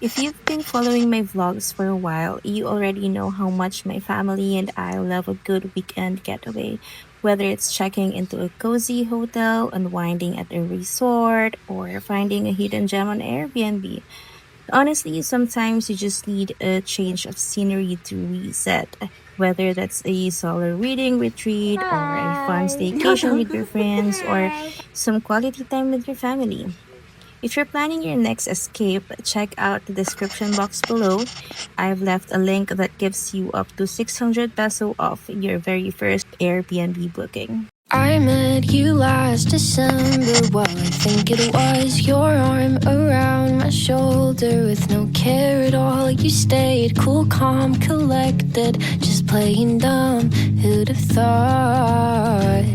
If you've been following my vlogs for a while, you already know how much my family and I love a good weekend getaway. Whether it's checking into a cozy hotel, unwinding at a resort, or finding a hidden gem on Airbnb. Honestly, sometimes you just need a change of scenery to reset. Whether that's a solo reading retreat, or a fun Hi. staycation with your friends, or some quality time with your family. If you're planning your next escape, check out the description box below. I've left a link that gives you up to 600 peso off your very first Airbnb booking. I met you last December. Well, I think it was your arm around my shoulder with no care at all. You stayed cool, calm, collected, just playing dumb. Who'd have thought?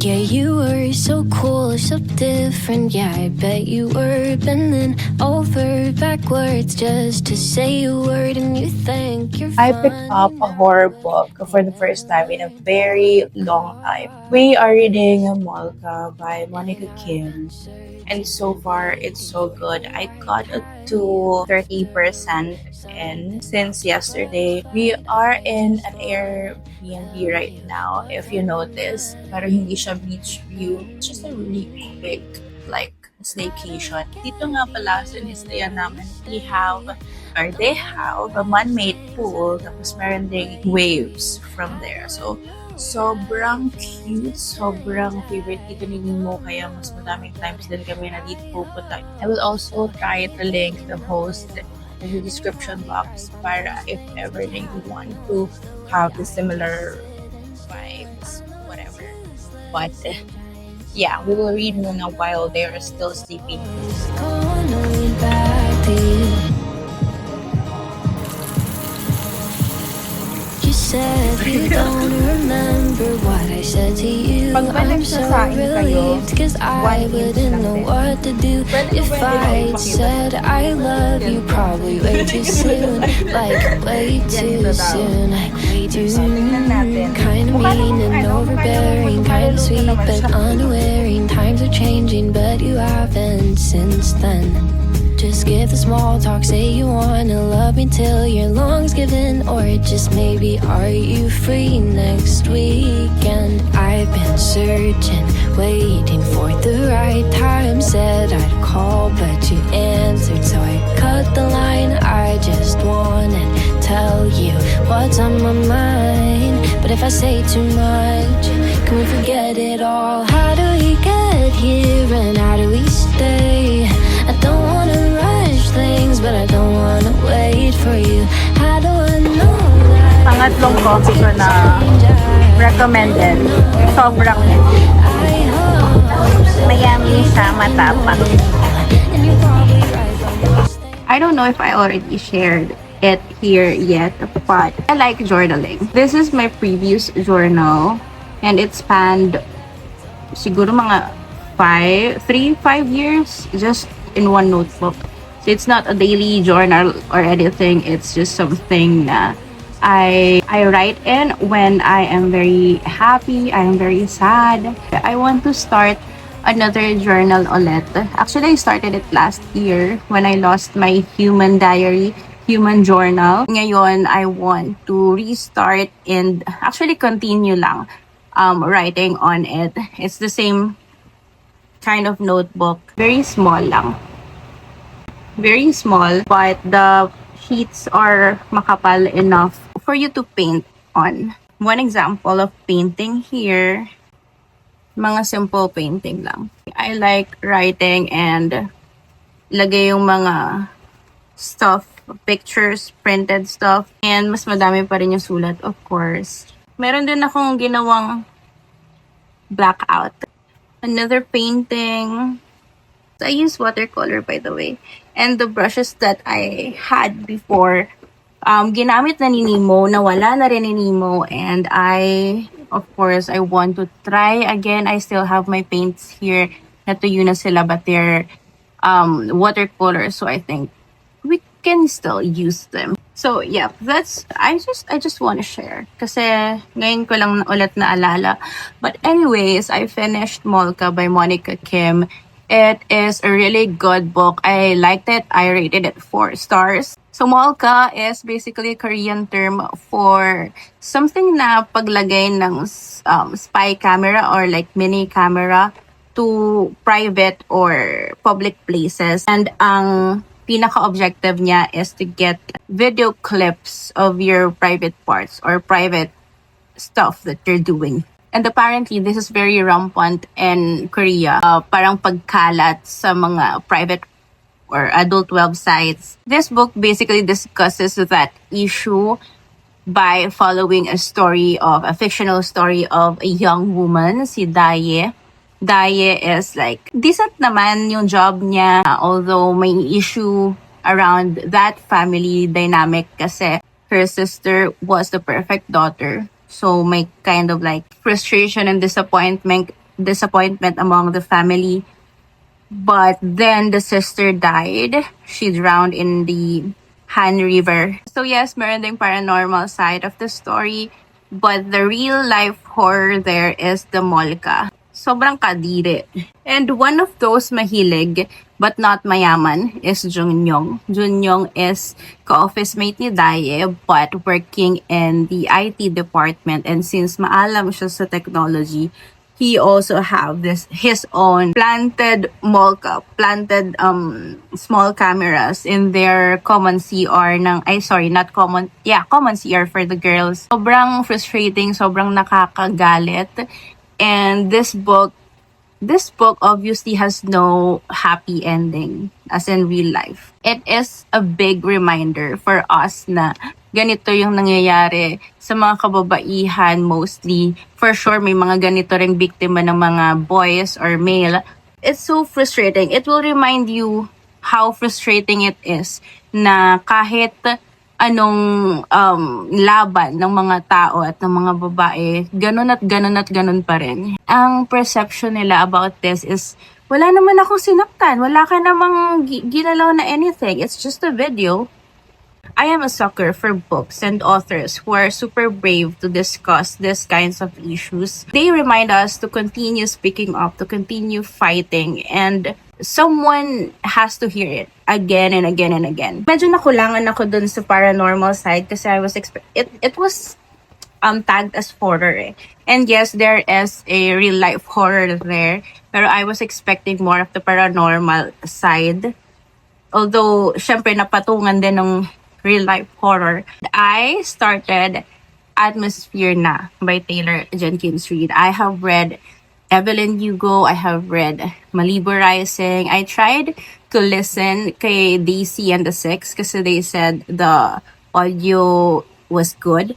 Yeah, you were so cool, so different. Yeah, I bet you were bending over backwards just to say a word, and you think you're I picked up funny a now. horror book for the first time in a very long time. We are reading Molka by Monika Kim, and so far it's so good. I got it to 30% in since yesterday. We are in an Airbnb right now, if you notice, pero hindi siya beach view. It's just a really big, like, staycation. Dito nga pala, sinistayan namin, they have a man-made pool, tapos meron ding waves from there. So, sobrang cute, sobrang favorite dito ni Nemo, kaya mas madaming times din kami na dito pupunta. I will also try to link the host in the description box para if ever na you want to have the similar vibes, whatever. But, yeah, we will read muna while they are still sleeping. Gonna lean back to you. You said you don't remember what I said to you. Pag ba I'm so nagsasaing kayo, relieved, cause I 1 inch wouldn't lang know din. what to do if I said I love you. Probably way too soon, like way too soon. Kinda mean and overbearing, kinda sweet but unaware. Times are changing, but you haven't since then. Just give the small talk, say you wanna love me till your lungs give in. Or just maybe, are you free next weekend? I've been searching, waiting for the right time. Said I'd call, but you answered, so I cut the line. I just wanna tell you what's on my mind. But if I say too much, can we forget it all? How do we get here and how do we stay? I don't wanna rush things, but I don't wanna wait for you. How do I know that Pangatlong coffee ko na recommended. Sobrang I hope mayami siya, matapang. and you're probably right, but we'll stay. I don't know if I already shared it here yet, but I like journaling. This is my previous journal, and it spanned siguro mga 5 years just in one notebook. So it's not a daily journal or anything. It's just something na I write in when I am very happy, I am very sad. I want to start another journal ulit. Actually, I started it last year when I lost my human diary, human journal. Ngayon, I want to restart and actually continue lang writing on it. It's the same kind of notebook. Very small lang. Very small, but the sheets are makapal enough for you to paint on. One example of painting here, mga simple painting lang. I like writing and lagay yung mga stuff, pictures, printed stuff. And mas madami pa rin yung sulat, of course. Meron din akong ginawang blackout. Another painting. I use watercolor, by the way. And the brushes that I had before, ginamit na ni Nemo, nawala na rin ni Nemo. And of course, I want to try again. I still have my paints here. Natuyo na sila, but they're watercolor. So I think we can still use them. So yeah, I just want to share kasi ngayon ko lang ulit naalala. But anyways, I finished Molka by Monika Kim, It is a really good book. I liked it. I rated it 4 stars. So Molka is basically a Korean term for something na paglagay ng spy camera or like mini camera to private or public places. And ang pinaka-objective niya is to get video clips of your private parts or private stuff that you're doing. And apparently, this is very rampant in Korea. Parang pagkalat sa mga private or adult websites. This book basically discusses that issue by following a fictional story of a young woman, si Daye. Daye is like, decent naman yung job niya, although may issue around that family dynamic kasi her sister was the perfect daughter. So may kind of like frustration and disappointment among the family. But then the sister died. She drowned in the Han River. So yes, meron ding paranormal side of the story. But the real life horror there is the Molka. Sobrang kadiri. And one of those mahilig but not mayaman is Junyong. Junyong is ka-office mate ni Daye but working in the IT department, and since maalam siya sa technology, he also have his own planted small cameras in their common CR common CR for the girls. Sobrang frustrating, sobrang nakakagalit. And this book obviously has no happy ending as in real life. It is a big reminder for us na ganito yung nangyayari sa mga kababaihan mostly. For sure, may mga ganito ring biktima ng mga boys or male. It's so frustrating. It will remind you how frustrating it is na kahit anong laban ng mga tao at ng mga babae, ganun pa rin. Ang perception nila about this is, wala naman akong sinaktan, wala ka namang ginalaw na anything, it's just a video. I am a sucker for books and authors who are super brave to discuss these kinds of issues. They remind us to continue speaking up, to continue fighting, and someone has to hear it again and again and again. Medyo nakulangan ako dun sa paranormal side kasi I was it was tagged as horror eh. And yes, there is a real life horror there, pero I was expecting more of the paranormal side. Although, syempre napatungan din ng real life horror. I started Atmosphere na by Jenkins Reid. I have read Evelyn Hugo, I have read Malibu Rising. I tried to listen kay DC and the Six kasi they said the audio was good.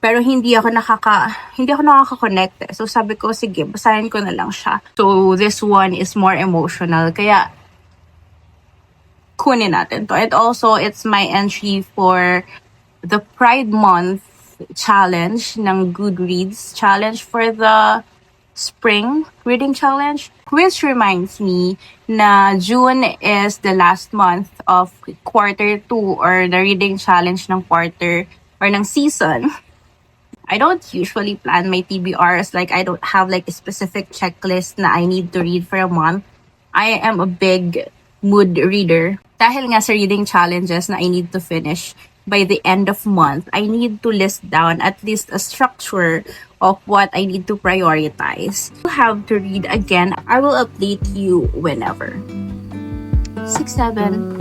Pero hindi ako nakaka-connect. So sabi ko, sige, basahin ko na lang siya. So this one is more emotional. Kaya kunin natin to. And also, it's my entry for the Pride Month challenge ng Goodreads. Challenge for the Spring Reading Challenge, which reminds me na June is the last month of quarter 2 or the reading challenge ng quarter or ng season. I don't usually plan my TBRs, like I don't have like a specific checklist na I need to read for a month. I am a big mood reader. Dahil nga sa reading challenges na I need to finish by the end of month, I need to list down at least a structure of what I need to prioritize. I'll have to read again. I will update you whenever. 6-7.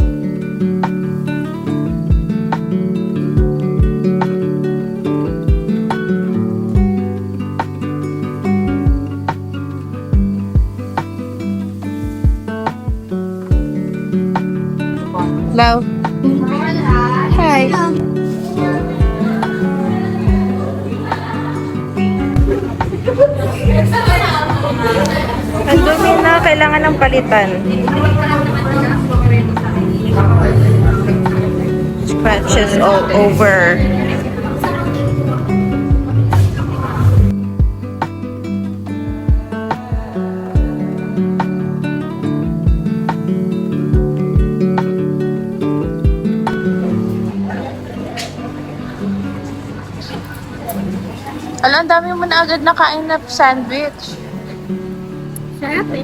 Hello. Hi. Ang dumi na, kailangan ng palitan. Scratches all over. Alam, dami mo na agad nakain na sandwich. Sarap eh.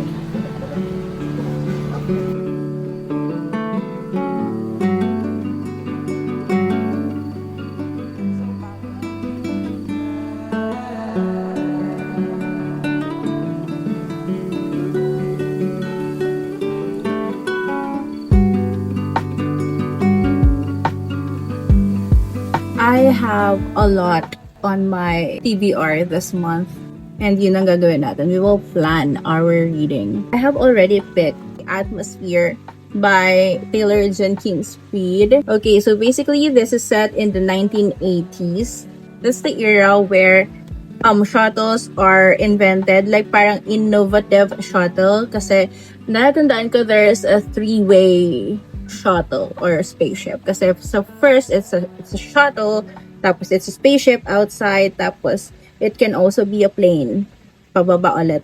have a lot on my TBR this month. And yun ang gagawin natin. We will plan our reading. I have already picked Atmosphere by Taylor Jenkins Reid. Okay, so basically this is set in the 1980s. That's the era where shuttles are invented, like parang innovative shuttle, kasi natandaan ko there's a three-way shuttle or spaceship, kasi so first it's a shuttle, tapos it's a spaceship outside, tapos it can also be a plane pababa ulit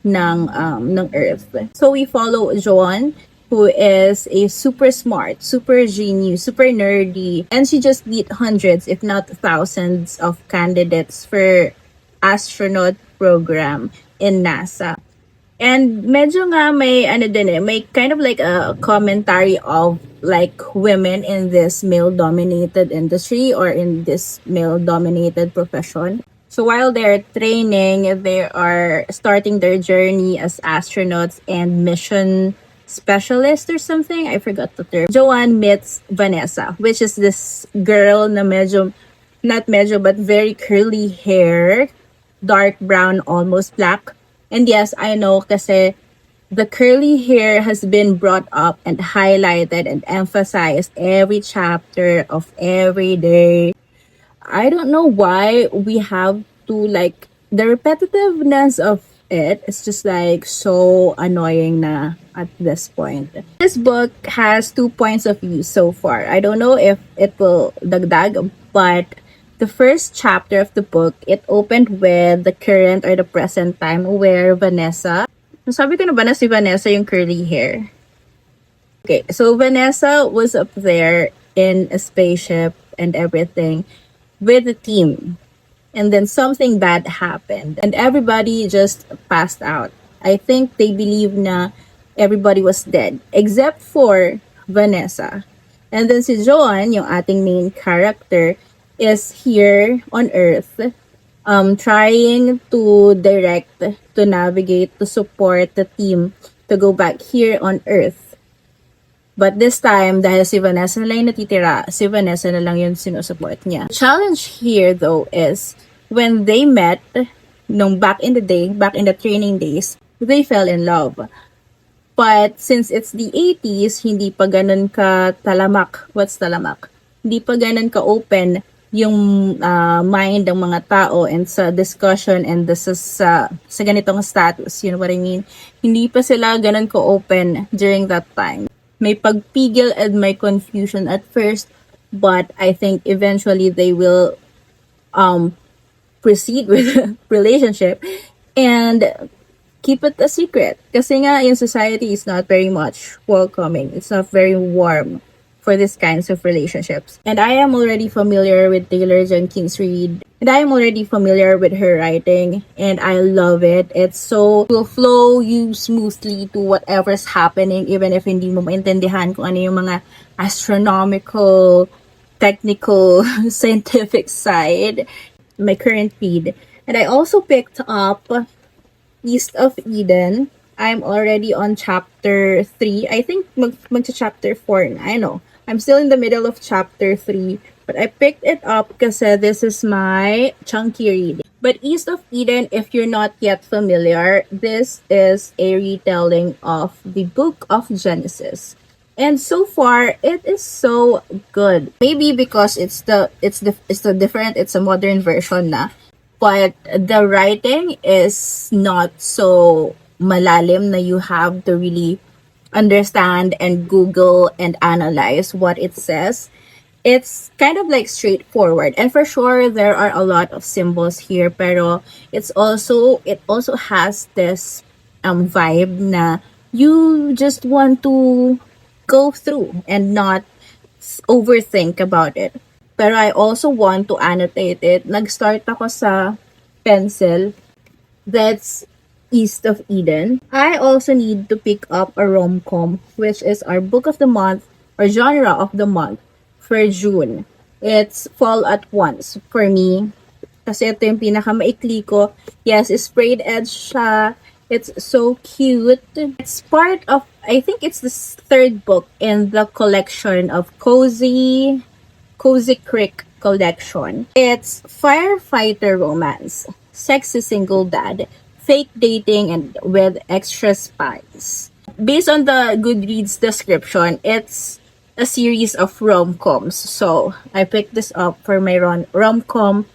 ng Earth. So we follow Joan, who is a super smart, super genius, super nerdy, and she just beat hundreds, if not thousands, of candidates for astronaut program in NASA. And medyo nga may ano din may kind of like a commentary of like women in this male-dominated industry or in this male-dominated profession. So while they're training, they are starting their journey as astronauts and mission specialist or something. I forgot the term. Joanne meets Vanessa, which is this girl na medyo, not medyo, but very curly hair, dark brown, almost black. And yes, I know kasi the curly hair has been brought up and highlighted and emphasized every chapter of every day. I don't know why we have to like the repetitiveness of it. It's just like so annoying na at this point. This book has 2 points of view so far. I don't know if it will dagdag, but the first chapter of the book, it opened with the current or the present time where Vanessa, sabi ko na ba na si Vanessa yung curly hair? Okay, so Vanessa was up there in a spaceship and everything with the team. And then something bad happened and everybody just passed out. I think they believe na everybody was dead except for Vanessa. And then si Joan, yung ating main character, is here on Earth trying to direct, to navigate, to support the team to go back here on Earth. But this time, dahil si Vanessa na lang yung natitira, si Vanessa na lang yung sinusupport niya. The challenge here though is when they met, nung back in the day, back in the training days, they fell in love. But since it's the 80s, hindi pa ganun ka talamak. What's talamak? Hindi pa ganun ka open yung mind ng mga tao and sa discussion and sa ganitong status. You know what I mean? Hindi pa sila ganun ka open during that time. May pagpigil and may confusion at first, but I think eventually they will proceed with the relationship and keep it a secret. Kasi nga, in society is not very much welcoming. It's not very warm for these kinds of relationships. And I am already familiar with Taylor Jenkins Reid. And I am already familiar with her writing. And I love it. It's so, will flow you smoothly to whatever's happening, even if hindi mo maintindihan kung ano yung mga astronomical, technical, scientific side. My current read. And I also picked up East of Eden. I'm already on chapter 3. I think mag-chapter 4 na. I know. I'm still in the middle of chapter 3. But I picked it up kasi this is my chunky read. But East of Eden, if you're not yet familiar, this is a retelling of the book of Genesis. And so far, it is so good. Maybe because it's different, it's a modern version na. But the writing is not so malalim na you have to really understand and Google and analyze what it says. It's kind of like straightforward. And for sure, there are a lot of symbols here. Pero it also has this vibe na you just want to go through and not overthink about it. Pero I also want to annotate it. Nag-start ako sa pencil. That's East of Eden. I also need to pick up a rom-com, which is our book of the month or genre of the month for June. It's Fall at Once for me. Kasi ito yung pinakamaikli ko. Yes, sprayed edge siya. It's so cute. It's part of, I think it's the third book in the collection of Cozy Creek collection. It's firefighter romance, sexy single dad, fake dating, and with extra spice. Based on the Goodreads description, it's a series of rom-coms. So I picked this up for my rom-com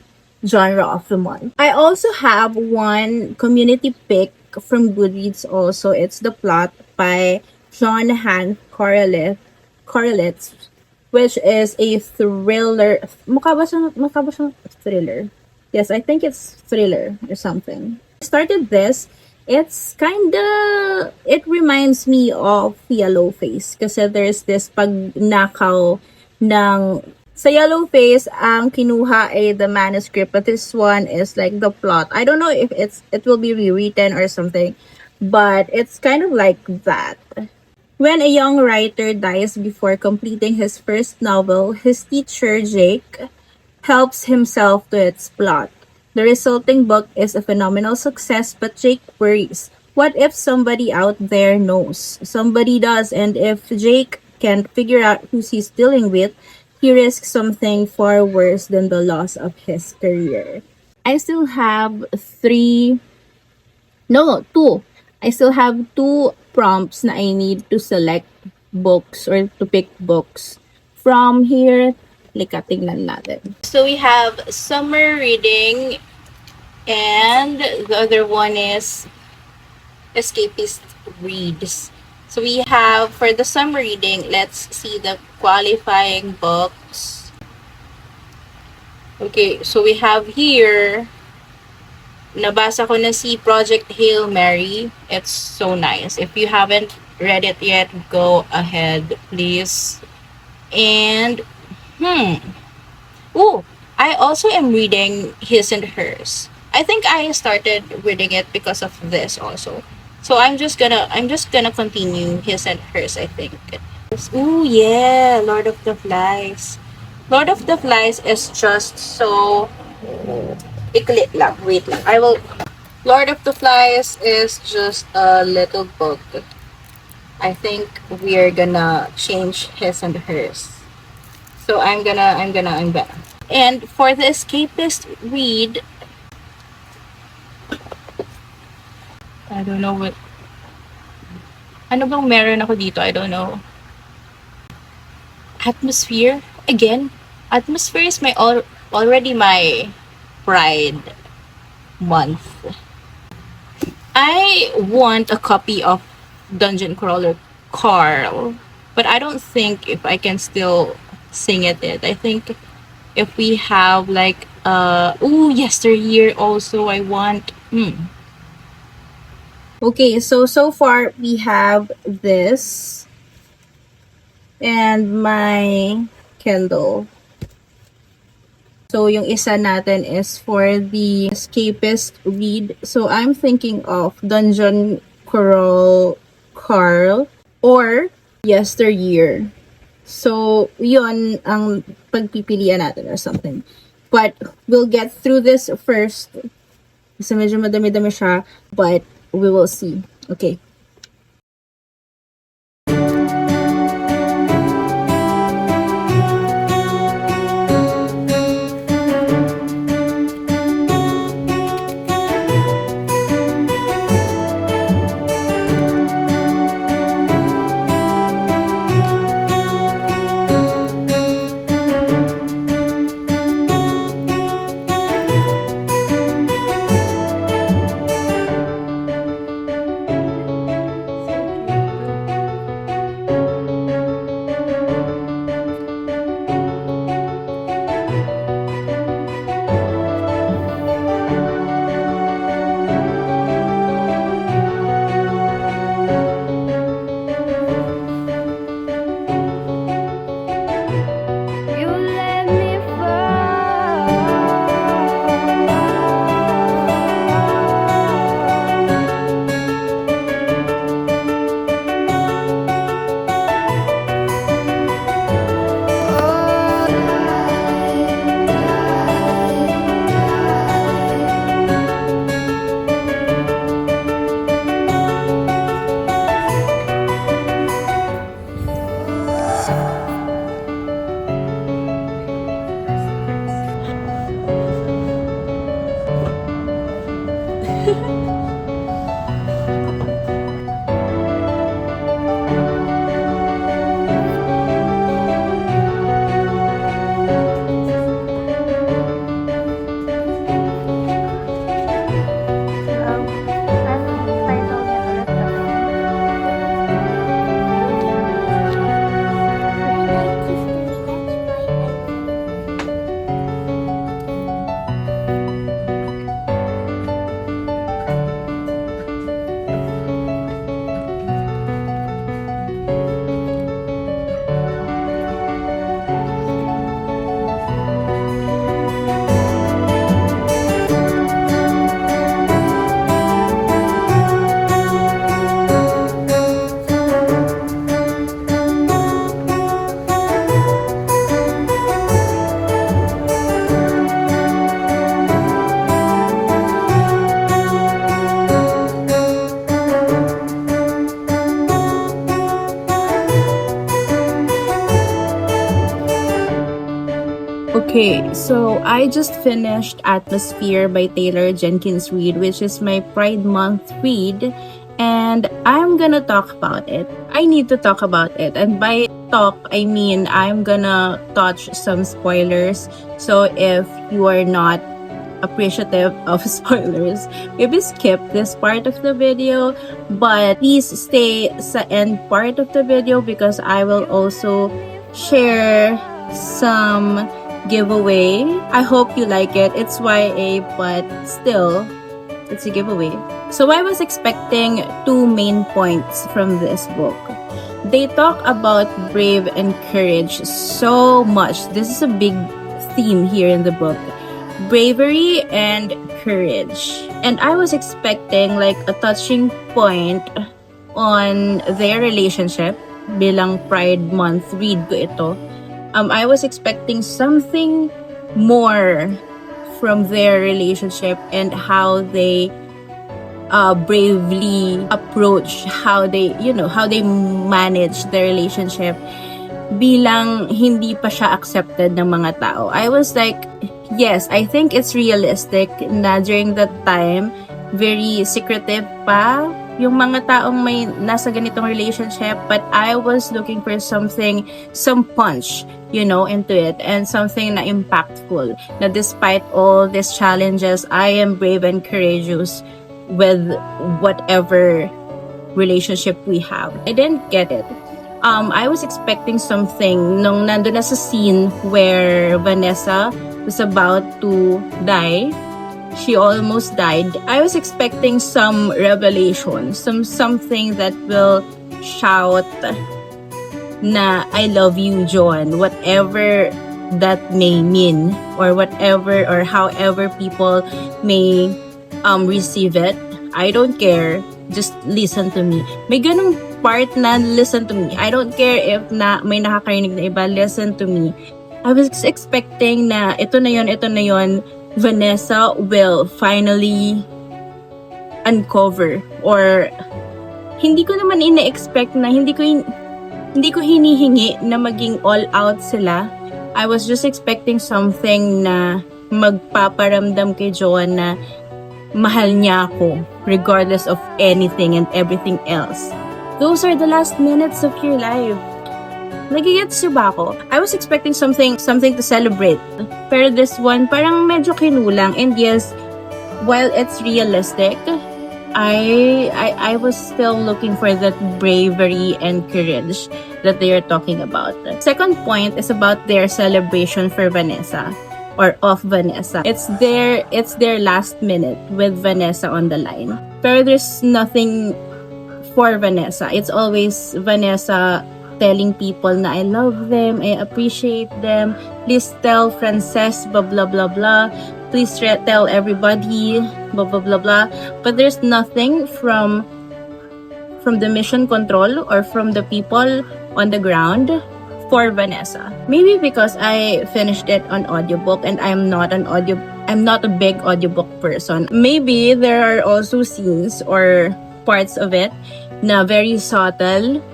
genre of the month. I also have one community pick from Goodreads also. It's The Plot by John Han Correlitz, which is a thriller. Mukha ba siyang thriller? Yes, I think it's thriller or something. I started this. It's kinda, it reminds me of Yellow Face kasi there's this pagnakaw ng, sa Yellow Face, ang kinuha ay the manuscript, but this one is like the plot. I don't know if it will be rewritten or something, but it's kind of like that. When a young writer dies before completing his first novel, his teacher, Jake, helps himself to its plot. The resulting book is a phenomenal success, but Jake worries. What if somebody out there knows? Somebody does, and if Jake can't figure out who he's dealing with, he risks something far worse than the loss of his career. I still have two. I still have two prompts na I need to select books or to pick books. From here, tingnan natin. So we have summer reading and the other one is escapist reads. So we have, for the summer reading, let's see the qualifying books. Okay, so we have here, nabasa ko na si Project Hail Mary. It's so nice. If you haven't read it yet, go ahead, please. And, oh, I also am reading His and Hers. I think I started reading it because of this also. So I'm just gonna continue His and Hers, I think. Ooh, yeah, Lord of the Flies. Lord of the Flies is just so iklit lang. Wait lang. Lord of the Flies is just a little book. I think we are gonna change His and Hers. So I'm gonna. And for the escapist read, I don't know what. Ano bang meron ako dito? I don't know. Atmosphere again. Atmosphere is already my pride month. I want a copy of Dungeon Crawler Carl, but I don't think if I can still sing it. I think if we have like yesteryear also I want. Okay, so far we have this and my Kindle. So yung isa natin is for the escapist read. So I'm thinking of Dungeon Crawl Carl or Yesteryear. So yun ang pagpipilian natin or something. But we'll get through this first. Kasi medyo madami-dami siya, but we will see. Okay. Okay, so I just finished Atmosphere by Taylor Jenkins Reid, which is my Pride Month read, and I'm gonna talk about it. I need to talk about it, and by talk, I mean I'm gonna touch some spoilers. So if you are not appreciative of spoilers, maybe skip this part of the video, but please stay sa end part of the video because I will also share some giveaway. I hope you like it. It's YA, but still, it's a giveaway. So I was expecting two main points from this book. They talk about brave and courage so much. This is a big theme here in the book. Bravery and courage. And I was expecting like a touching point on their relationship. Bilang Pride Month read ko ito. I was expecting something more from their relationship and how they bravely approach, how they manage their relationship bilang hindi pa siya accepted ng mga tao. I was like, yes, I think it's realistic na during that time, very secretive pa yung mga taong may nasa ganitong relationship, but I was looking for something, some punch, into it, and something na impactful, na despite all these challenges, I am brave and courageous with whatever relationship we have. I didn't get it. I was expecting something nung nandun na sa scene where Vanessa was about to die. She almost died. I was expecting some revelation, something that will shout na I love you, John, whatever that may mean, or whatever or however people may receive it. I don't care. Just listen to me. May ganung part na listen to me. I don't care if may nakakarinig na iba, listen to me. I was expecting na ito na yon, Vanessa will finally uncover, or hindi ko naman ina-expect na hindi ko hinihingi na maging all out sila. I was just expecting something na magpaparamdam kay Joan na mahal niya ako regardless of anything and everything else. Those are the last minutes of your life. Nagigets niyo ba ako? I was expecting something to celebrate. Pero this one, parang medyo kinulang. And yes, while it's realistic, I was still looking for that bravery and courage that they are talking about. Second point is about their celebration for Vanessa, or of Vanessa. It's their last minute with Vanessa on the line. Pero there's nothing for Vanessa. It's always Vanessa telling people na I love them, I appreciate them, please tell Frances, blah blah blah blah, please tell everybody, blah blah blah blah. But there's nothing from the mission control or from the people on the ground for Vanessa. Maybe because I finished it on audiobook and I'm not a big audiobook person. Maybe there are also scenes or parts of it na very subtle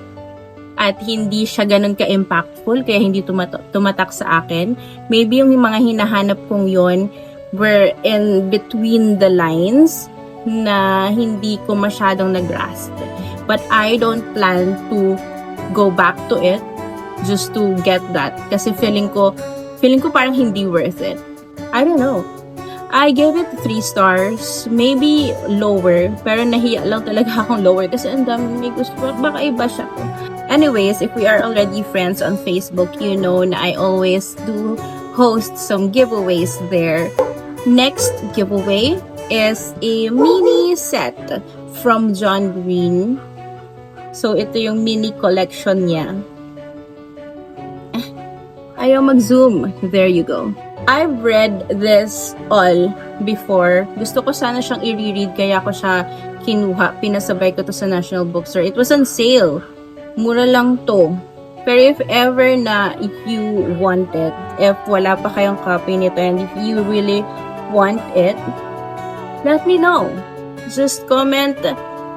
at hindi siya ganun ka-impactful, kaya hindi tumatak sa akin. Maybe yung mga hinahanap kong yon were in between the lines na hindi ko masyadong nag-grasp. But I don't plan to go back to it just to get that. Kasi feeling ko parang hindi worth it. I don't know. I gave it 3 stars, maybe lower, pero nahiya lang talaga akong lower kasi ang dami may gusto, baka iba siya ko. Anyways, if we are already friends on Facebook, you know na I always do host some giveaways there. Next giveaway is a mini set from John Green. So, ito yung mini collection niya. Ayaw mag-zoom. There you go. I've read this all before. Gusto ko sana siyang i-reread kaya ko siya kinuha. Pinasabay ko to sa National Bookstore. It was on sale. Mura lang to. Pero if ever na you want it, if wala pa kayong copy nito and if you really want it, let me know. Just comment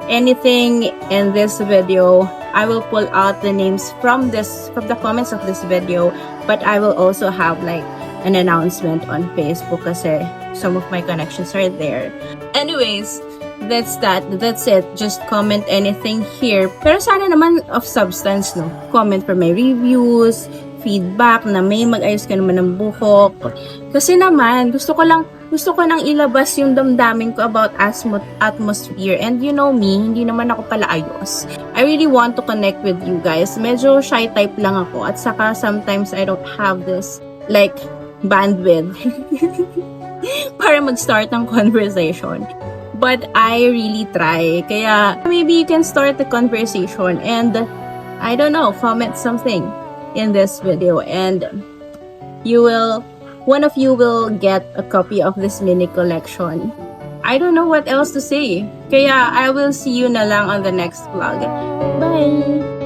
anything in this video. I will pull out the names from the comments of this video, but I will also have like an announcement on Facebook kasi some of my connections are there. Anyways, that's that. That's it. Just comment anything here. Pero sana naman of substance, no? Comment for my reviews, feedback na may mag-ayos ka naman ng buhok. Kasi naman, gusto ko nang ilabas yung damdamin ko about atmosphere. And you know me, hindi naman ako pala ayos. I really want to connect with you guys. Medyo shy type lang ako. At saka sometimes I don't have this like bandwidth para mag-start ng conversation. But I really try. Kaya maybe you can start the conversation and I don't know, comment something in this video and one of you will get a copy of this mini collection. I don't know what else to say. Kaya I will see you na lang on the next vlog. Bye!